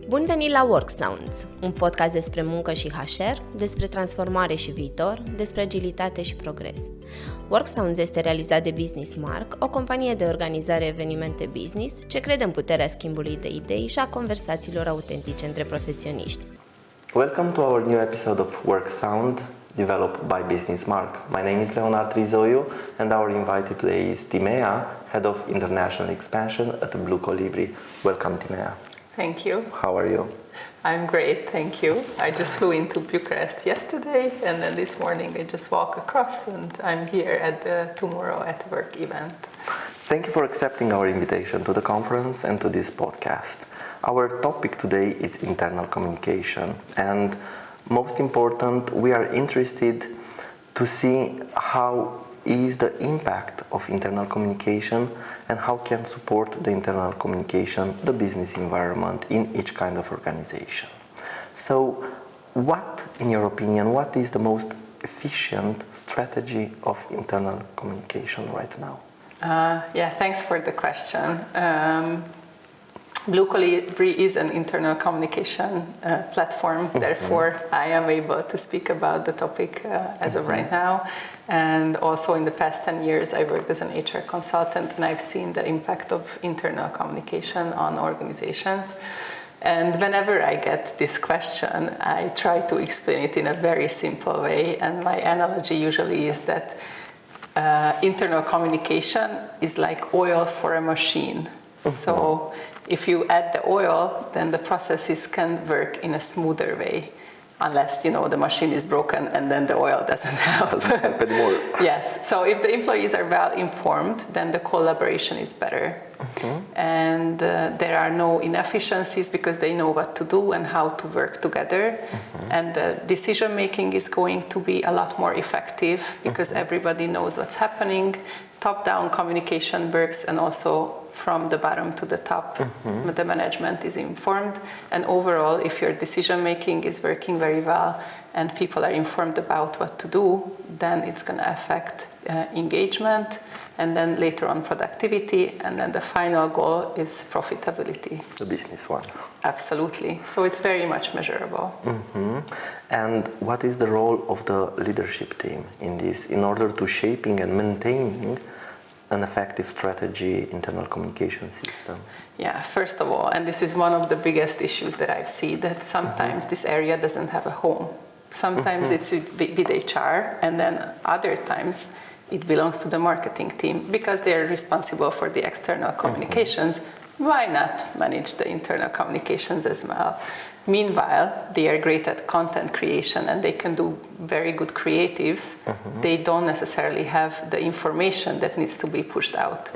Bun venit la Worksounds, un podcast despre muncă și HR, despre transformare și viitor, despre agilitate și progres. Worksounds este realizat de BusinessMark, o companie de organizare evenimente business ce crede în puterea schimbului de idei și a conversațiilor autentice între profesioniști. Welcome to our new episode of Worksound, developed by BusinessMark. My name is Leonard Rizoiu, and our invitee today is Tímea, Head of International Expansion at Colibri. Welcome, Tímea. Thank you. How are you? I'm great, thank you. I just flew into Bucharest yesterday, and then this morning I just walked across, and I'm here at the Tomorrow at Work event. Thank you for accepting our invitation to the conference and to this podcast. Our topic today is internal communication, and most important, we are interested to see how is the impact of internal communication and how can support the internal communication, the business environment in each kind of organization. So, what, in your opinion, what is the most efficient strategy of internal communication right now? Thanks for the question. Colibri is an internal communication platform, therefore I am able to speak about the topic as of right now. And also in the past 10 years I worked as an HR consultant, and I've seen the impact of internal communication on organizations. And whenever I get this question, I try to explain it in a very simple way, and my analogy usually is that internal communication is like oil for a machine. So if you add the oil, then the processes can work in a smoother way, unless, the machine is broken and then the oil doesn't help. Doesn't help anymore. Yes, so if the employees are well informed, then the collaboration is better. And there are no inefficiencies because they know what to do and how to work together. And the decision making is going to be a lot more effective because everybody knows what's happening. Top-down communication works, and also from the bottom to the top, the management is informed. And overall, if your decision making is working very well and people are informed about what to do, then it's going to affect engagement, and then later on productivity, and then the final goal is profitability. The business one. Absolutely. So it's very much measurable. And what is the role of the leadership team in this, in order to shaping and maintaining an effective strategy internal communication system? Yeah, first of all, and this is one of the biggest issues that I've seen, that sometimes this area doesn't have a home. Sometimes it's with HR, and then other times it belongs to the marketing team because they are responsible for the external communications. Why not manage the internal communications as well? Meanwhile, they are great at content creation and they can do very good creatives. They don't necessarily have the information that needs to be pushed out.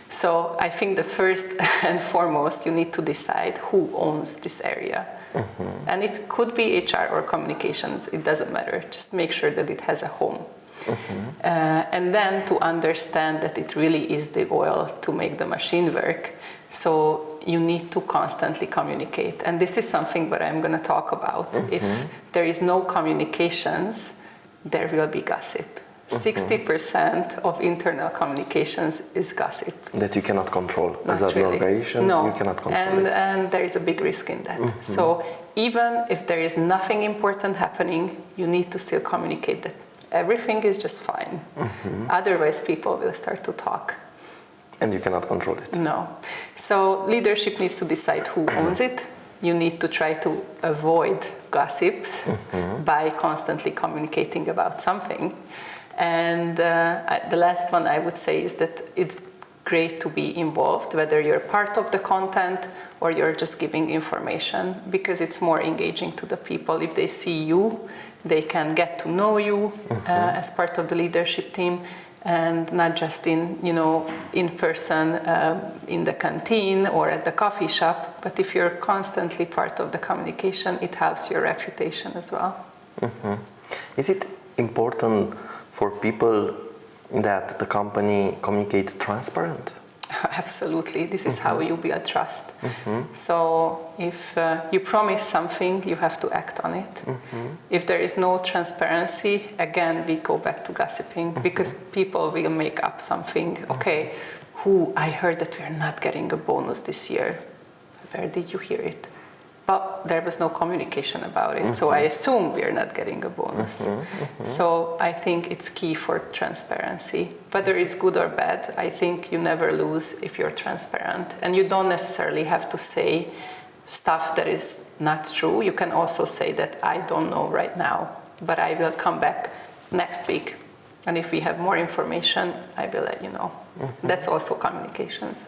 So I think the first and foremost, you need to decide who owns this area. And it could be HR or communications, it doesn't matter. Just make sure that it has a home. And then to understand that it really is the oil to make the machine work. So you need to constantly communicate. And this is something that I'm going to talk about. If there is no communications, there will be gossip. 60% of internal communications is gossip. That you cannot control. Not as an really. organization, no. You cannot control it. And there is a big risk in that. So even if there is nothing important happening, you need to still communicate that everything is just fine. Otherwise, people will start to talk. And you cannot control it. No. So leadership needs to decide who owns it. You need to try to avoid gossips by constantly communicating about something. And the last one I would say is that it's great to be involved, whether you're part of the content or you're just giving information, because it's more engaging to the people. If they see you, they can get to know you as part of the leadership team, and not just in person in the canteen or at the coffee shop, but if you're constantly part of the communication, it helps your reputation as well. Is it important for people that the company communicate transparent? Absolutely. This is how you build trust. So if you promise something, you have to act on it. If there is no transparency, again, we go back to gossiping because people will make up something. Okay, I heard that we're not getting a bonus this year. Where did you hear it? but there was no communication about it. So I assume we're not getting a bonus. So I think it's key for transparency. Whether it's good or bad, I think you never lose if you're transparent. And you don't necessarily have to say stuff that is not true. You can also say that I don't know right now, but I will come back next week. And if we have more information, I will let you know. That's also communications.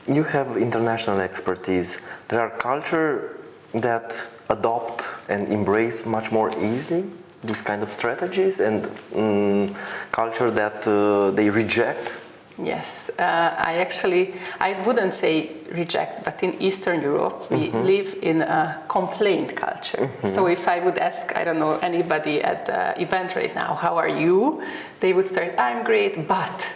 You have international expertise. There are cultures that adopt and embrace much more easily these kind of strategies, and culture that they reject. Yes, I wouldn't say reject, but in Eastern Europe, we live in a complaint culture. So if I would ask, I don't know, anybody at the event right now, how are you? They would start, I'm great, but...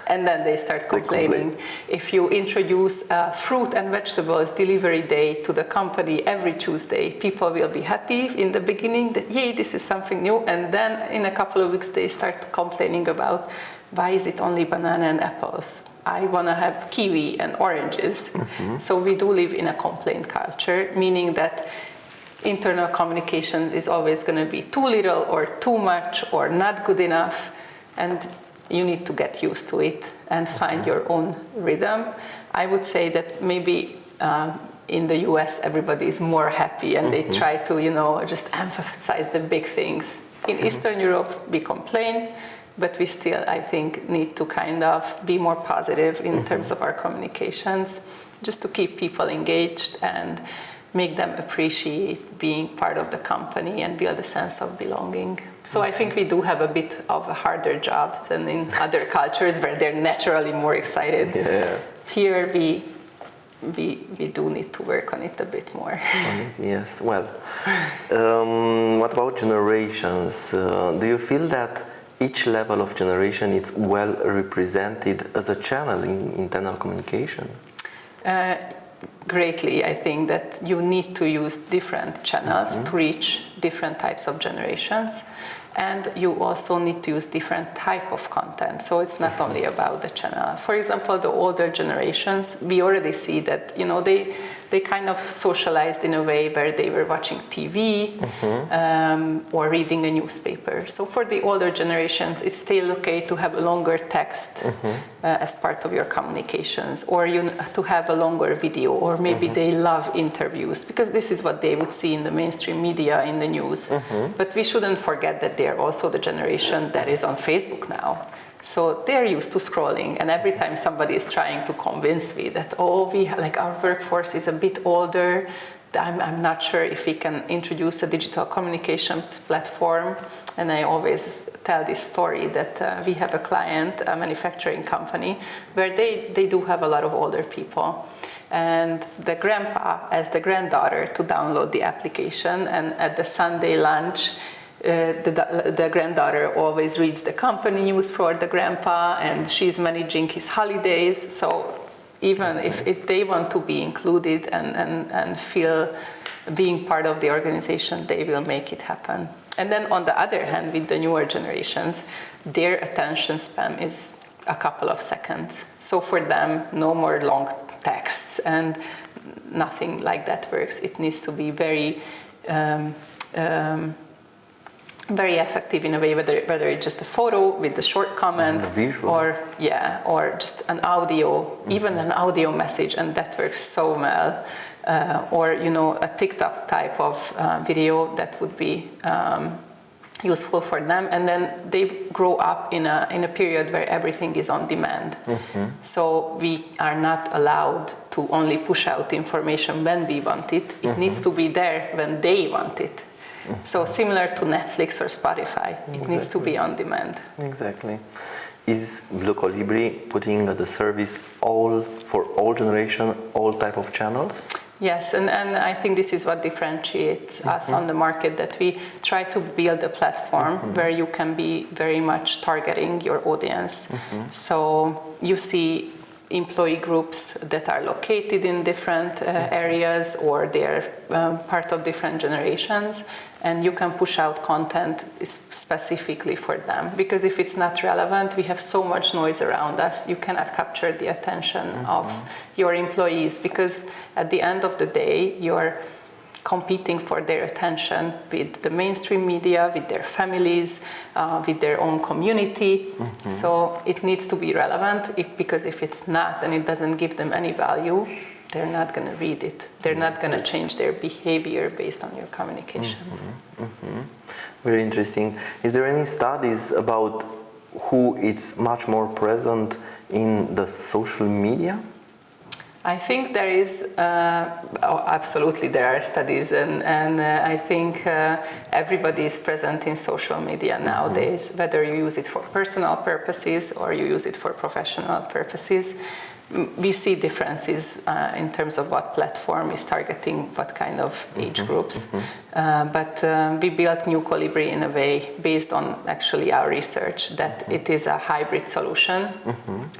And then they start complaining. If you introduce fruit and vegetables delivery day to the company every Tuesday, people will be happy in the beginning that, yay, this is something new. And then in a couple of weeks, they start complaining about, why is it only banana and apples? I want to have kiwi and oranges. So we do live in a complaint culture, meaning that internal communications is always going to be too little or too much or not good enough. And you need to get used to it and find your own rhythm. I would say that maybe in the US everybody is more happy and they try to, just emphasize the big things. In Eastern Europe we complain, but we still, I think, need to kind of be more positive in terms of our communications, just to keep people engaged and make them appreciate being part of the company and build a sense of belonging. So I think we do have a bit of a harder job than in other cultures where they're naturally more excited. Yeah. Here we do need to work on it a bit more. Yes. Well, what about generations? Do you feel that each level of generation is well represented as a channel in internal communication? Greatly. I think that you need to use different channels to reach different types of generations, and you also need to use different type of content. So it's not only about the channel. For example, the older generations, we already see that they kind of socialized in a way where they were watching TV or reading a newspaper. So for the older generations, it's still okay to have a longer text as part of your communications, or to have a longer video, or maybe they love interviews because this is what they would see in the mainstream media, in the news. But we shouldn't forget that they're also the generation that is on Facebook now. So they're used to scrolling, and every time somebody is trying to convince me that, our workforce is a bit older, I'm not sure if we can introduce a digital communications platform. And I always tell this story that we have a client, a manufacturing company, where they do have a lot of older people. And the grandpa asked the granddaughter to download the application, and at the Sunday lunch, the granddaughter always reads the company news for the grandpa, and she's managing his holidays. So even if they want to be included and feel being part of the organization, they will make it happen. And then on the other hand, with the newer generations, their attention span is a couple of seconds. So for them, no more long texts, and nothing like that works. It needs to be very very effective in a way, whether it's just a photo with a short comment, or just an audio, even an audio message, and that works so well. Or a TikTok type of video that would be useful for them. And then they grow up in a period where everything is on demand. So we are not allowed to only push out information when we want it. It needs to be there when they want it. So similar to Netflix or Spotify, it needs to be on demand. Exactly. Is Blue Colibri putting at the service for all generation, all type of channels? Yes, and I think this is what differentiates us on the market, that we try to build a platform where you can be very much targeting your audience. So you see employee groups that are located in different areas, or they're part of different generations, and you can push out content specifically for them. Because if it's not relevant, we have so much noise around us, you cannot capture the attention of your employees, because at the end of the day, your competing for their attention with the mainstream media, with their families, with their own community. So it needs to be relevant, because if it's not and it doesn't give them any value, they're not going to read it. They're not going to change their behavior based on your communications. Very interesting. Is there any studies about who is much more present in the social media? I think there is, absolutely there are studies, and I think everybody is present in social media nowadays, whether you use it for personal purposes or you use it for professional purposes. We see differences in terms of what platform is targeting what kind of age groups, but we built New Colibri in a way based on actually our research that it is a hybrid solution.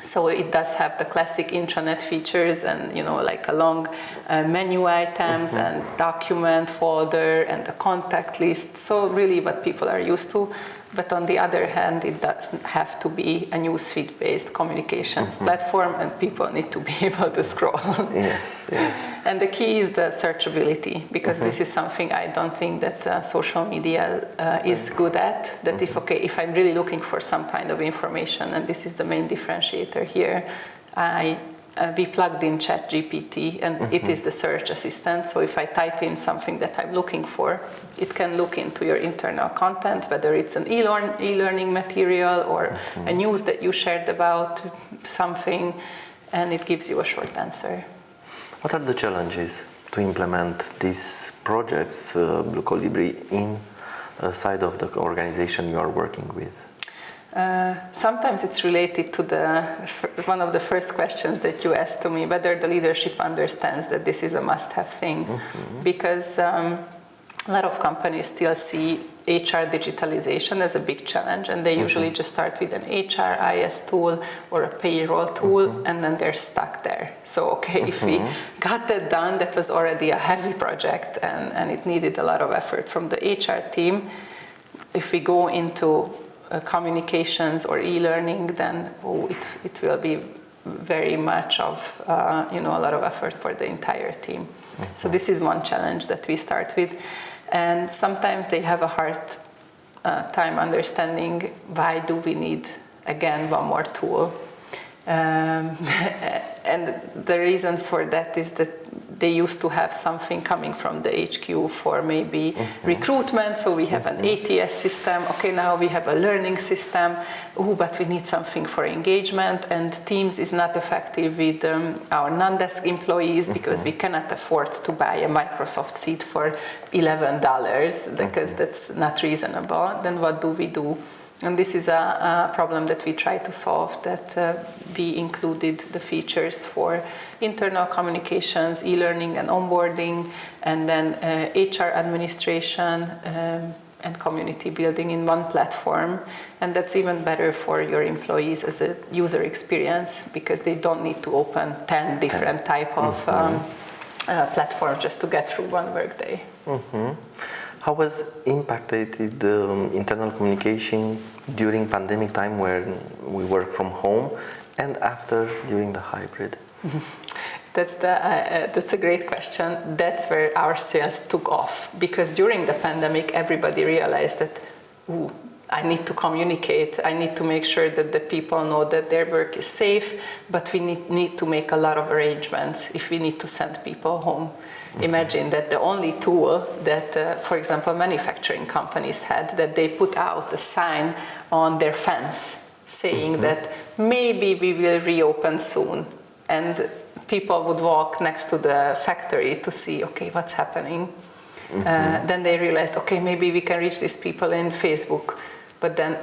So it does have the classic intranet features and like a long menu items and document folder and the contact list. So really what people are used to. But on the other hand, it doesn't have to be a newsfeed-based communications platform, and people need to be able to scroll. Yes. And the key is the searchability, because this is something I don't think that social media is good at. That if I'm really looking for some kind of information, and this is the main differentiator here, we plugged in ChatGPT, and it is the search assistant. So if I type in something that I'm looking for, it can look into your internal content, whether it's an e-learning material or a news that you shared about something, and it gives you a short answer. What are the challenges to implement these projects, Blue Colibri, inside of the organization you are working with? Sometimes it's related to one of the first questions that you asked to me, whether the leadership understands that this is a must-have thing. Because a lot of companies still see HR digitalization as a big challenge, and they usually just start with an HRIS tool or a payroll tool, and then they're stuck there. So if we got that done, that was already a heavy project, and it needed a lot of effort from the HR team. If we go into communications or e-learning, then it will be very much of a lot of effort for the entire team. So this is one challenge that we start with, and sometimes they have a hard time understanding why do we need again one more tool. And the reason for that is that they used to have something coming from the HQ for maybe recruitment, so we have an ATS system. Now we have a learning system, but we need something for engagement, and Teams is not effective with our non-desk employees because we cannot afford to buy a Microsoft seat for $11 because that's not reasonable. Then what do we do? And this is a problem that we try to solve, that we included the features for internal communications, e-learning and onboarding, and then HR administration and community building in one platform. And that's even better for your employees as a user experience, because they don't need to open 10 different type of platforms just to get through one workday. How was impacted the internal communication during pandemic time when we work from home, and after during the hybrid? That's a great question. That's where our sales took off, because during the pandemic everybody realized that I need to communicate, I need to make sure that the people know that their work is safe, but we need to make a lot of arrangements if we need to send people home. Imagine that the only tool that, for example, manufacturing companies had, that they put out a sign on their fence saying that maybe we will reopen soon. And people would walk next to the factory to see, what's happening. Then they realized, maybe we can reach these people in Facebook. But then,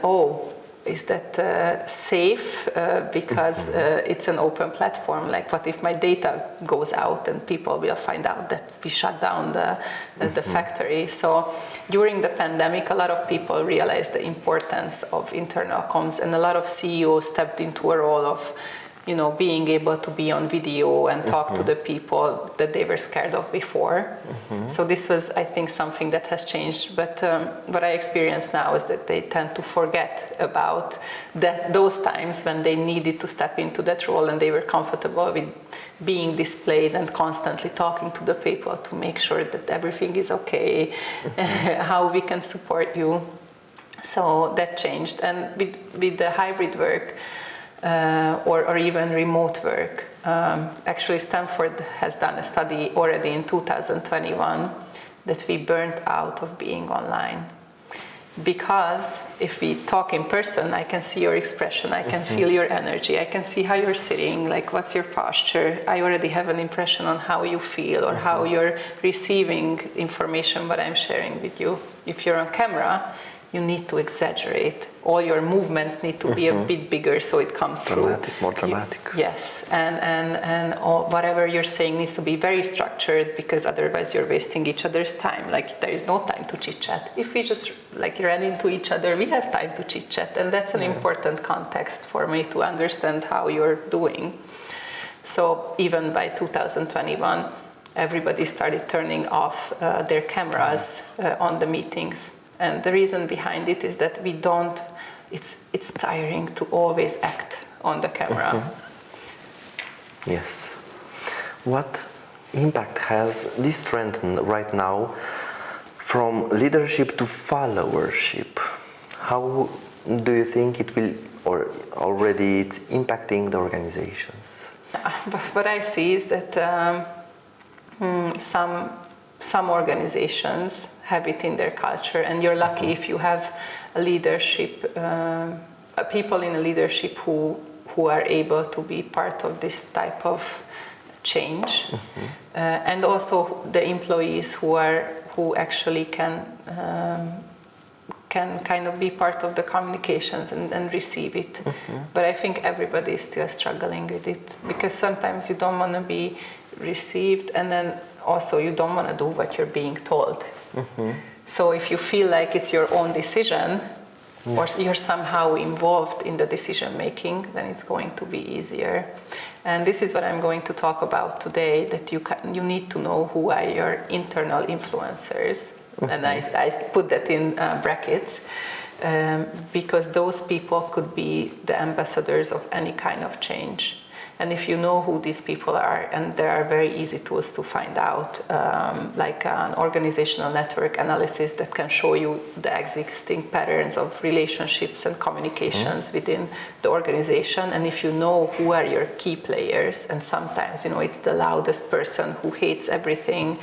is that safe? Because it's an open platform. Like, what if my data goes out and people will find out that we shut down the factory? So during the pandemic, a lot of people realized the importance of internal comms, and a lot of CEOs stepped into a role of being able to be on video and talk to the people that they were scared of before. So this was, I think, something that has changed. But what I experience now is that they tend to forget about those times when they needed to step into that role and they were comfortable with being displayed and constantly talking to the people to make sure that everything is okay, how we can support you. So that changed. And with the hybrid work, or even remote work. Actually, Stanford has done a study already in 2021 that we burnt out of being online. Because if we talk in person, I can see your expression, I can feel your energy, I can see how you're sitting, like what's your posture. I already have an impression on how you feel or how you're receiving information what I'm sharing with you. If you're on camera, you need to exaggerate. All your movements need to be a bit bigger so it comes dramatic, through. More dramatic. Yes, and whatever you're saying needs to be very structured because otherwise you're wasting each other's time. Like there is no time to chit-chat. If we just run into each other, we have time to chit-chat, and that's an important context for me to understand how you're doing. So even by 2021, everybody started turning off their cameras on the meetings. And the reason behind it is that we don't, it's tiring to always act on the camera. Yes. What impact has this trend right now from leadership to followership? How do you think it will, or already it's impacting the organizations? What I see is that some organizations have it in their culture, and you're lucky if you have a leadership, people in a leadership who are able to be part of this type of change, and also the employees who actually can kind of be part of the communications and receive it. But I think everybody is still struggling with it because sometimes you don't want to be received, and then also you don't want to do what you're being told. So if you feel like it's your own decision, or you're somehow involved in the decision making, then it's going to be easier. And this is what I'm going to talk about today, that you need to know who are your internal influencers. And I put that in brackets because those people could be the ambassadors of any kind of change. And if you know who these people are, and there are very easy tools to find out, like an organizational network analysis that can show you the existing patterns of relationships and communications within the organization. And if you know who are your key players, and sometimes, it's the loudest person who hates everything,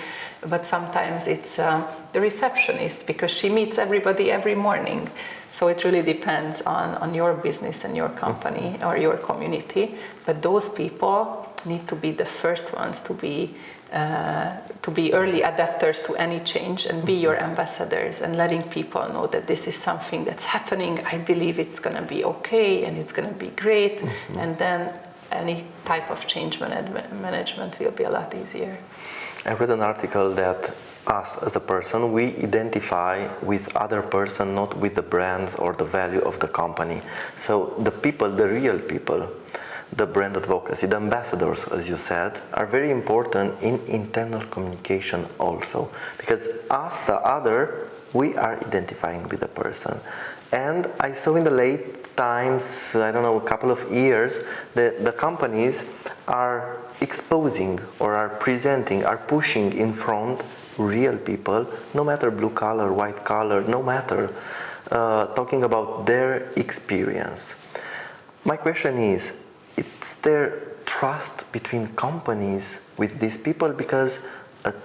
but sometimes it's the receptionist because she meets everybody every morning. So it really depends on your business and your company or your community. But those people need to be the first ones to be early adapters to any change and be your ambassadors and letting people know that this is something that's happening. I believe it's going to be okay and it's going to be great. And then any type of change management will be a lot easier. I read an article that us as a person, we identify with other person, not with the brands or the value of the company. So the people, the real people, the brand advocacy, the ambassadors, as you said, are very important in internal communication also. Because us, the other, we are identifying with the person. And I saw in the late times, a couple of years, the companies are exposing or are presenting, are pushing in front real people, no matter blue collar, white collar, no matter, talking about their experience. My question is there trust between companies with these people? Because at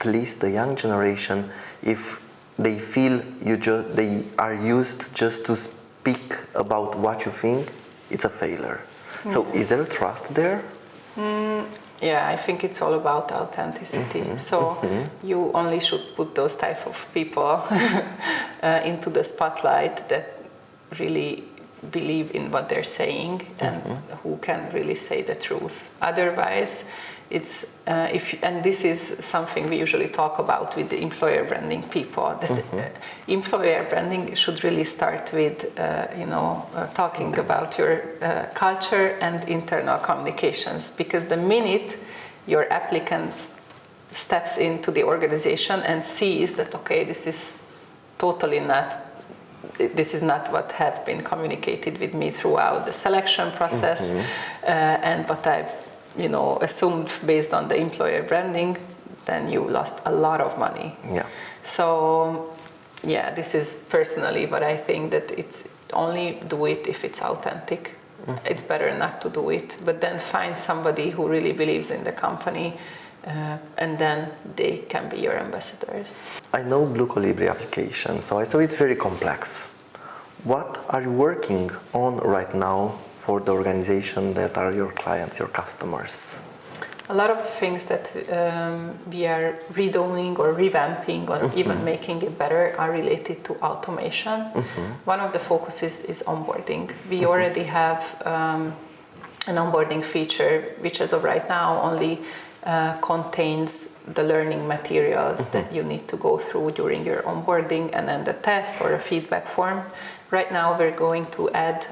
least the young generation, if they feel they are used just to speak about what you think, it's a failure. So is there a trust there? Yeah, I think it's all about authenticity. So you only should put those type of people into the spotlight that really believe in what they're saying and who can really say the truth. Otherwise, It's and this is something we usually talk about with the employer branding people. That employer branding should really start with talking about your culture and internal communications, because the minute your applicant steps into the organization and sees that, okay, this is not what have been communicated with me throughout the selection process, and what I've assumed based on the employer branding, then you lost a lot of money. Yeah. So yeah, this is personally, but I think that it's only do it if it's authentic. It's better not to do it, but then find somebody who really believes in the company, and then they can be your ambassadors. I know Blue Colibri application, so I saw it's very complex. What are you working on right now for the organization that are your clients, your customers? A lot of things that we are redoing or revamping or even making it better are related to automation. One of the focuses is onboarding. We already have an onboarding feature which as of right now only contains the learning materials that you need to go through during your onboarding, and then the test or a feedback form. Right now we're going to add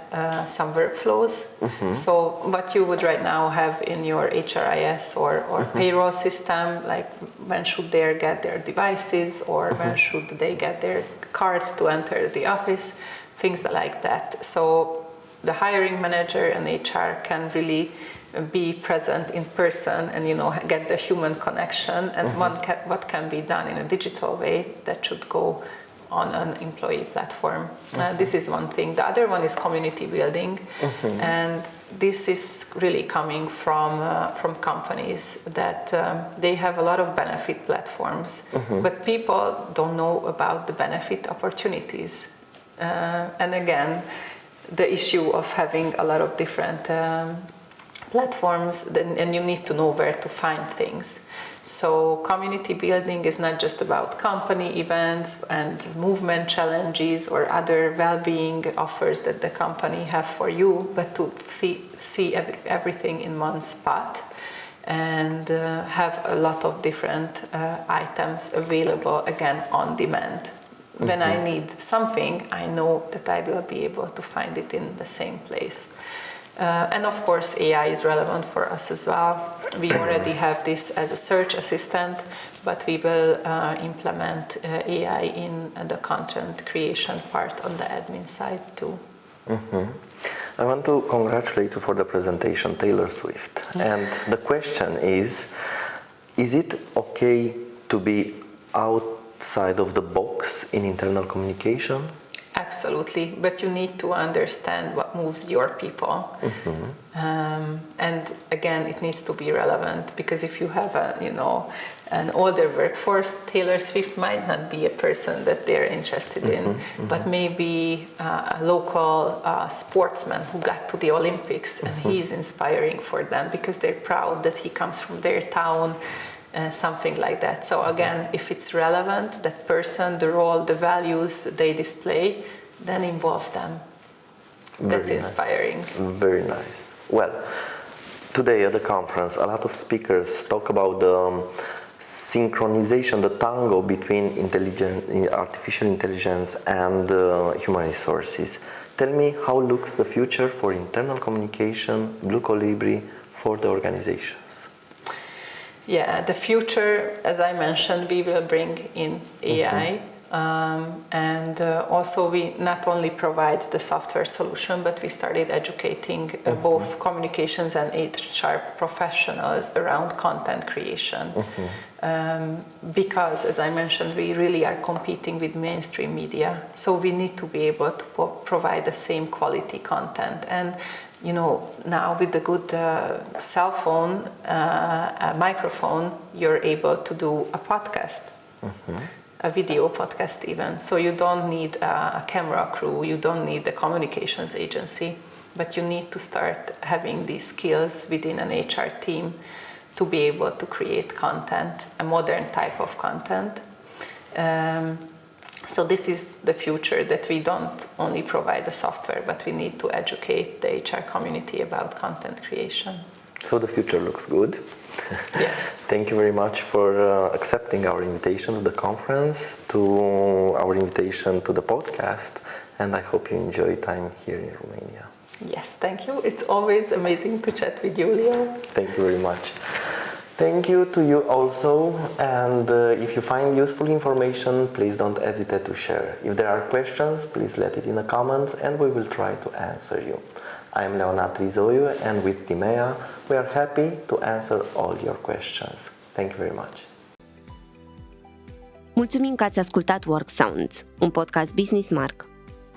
some workflows. So what you would right now have in your HRIS or payroll system, like when should they get their devices, or when should they get their card to enter the office, things like that. So the hiring manager and HR can really be present in person and get the human connection, and what can be done in a digital way that should go on an employee platform. This is one thing. The other one is community building, and this is really coming from companies that they have a lot of benefit platforms, but people don't know about the benefit opportunities. And again, the issue of having a lot of different platforms, and you need to know where to find things. So community building is not just about company events and movement challenges or other well-being offers that the company have for you, but to see everything in one spot and have a lot of different items available, again, on demand. When I need something, I know that I will be able to find it in the same place. And of course, AI is relevant for us as well. We already have this as a search assistant, but we will implement AI in the content creation part on the admin side too. I want to congratulate you for the presentation, Taylor Swift. And the question is it okay to be outside of the box in internal communication? Absolutely, but you need to understand what moves your people. And again, it needs to be relevant, because if you have an older workforce, Taylor Swift might not be a person that they're interested in, but maybe a local sportsman who got to the Olympics, and he's inspiring for them because they're proud that he comes from their town. Something like that. So again, if it's relevant, that person, the role, the values they display, then involve them. That's inspiring. Very nice. Well, today at the conference, a lot of speakers talk about the synchronization, the tango between artificial intelligence and human resources. Tell me, how looks the future for internal communication, Blue Colibri, for the organization? Yeah, the future, as I mentioned, we will bring in AI, and also we not only provide the software solution, but we started educating both communications and HR professionals around content creation. Because, as I mentioned, we really are competing with mainstream media, so we need to be able to provide the same quality content. And now with the good cell phone, microphone, you're able to do a podcast, a video podcast even. So you don't need a camera crew, you don't need a communications agency, but you need to start having these skills within an HR team to be able to create content, a modern type of content. So this is the future, that we don't only provide the software, but we need to educate the HR community about content creation. So the future looks good. Yes. Thank you very much for accepting our invitation to the conference, to our invitation to the podcast, and I hope you enjoy time here in Romania. Yes, thank you. It's always amazing to chat with you, Leo. Thank you very much. Thank you to you also, and if you find useful information, please don't hesitate to share. If there are questions, please let it in the comments and we will try to answer you. I am Leonard Rizoiu, and with Tímea, we are happy to answer all your questions. Thank you very much. Mulțumim că ați ascultat Worksounds, un podcast BusinessMark.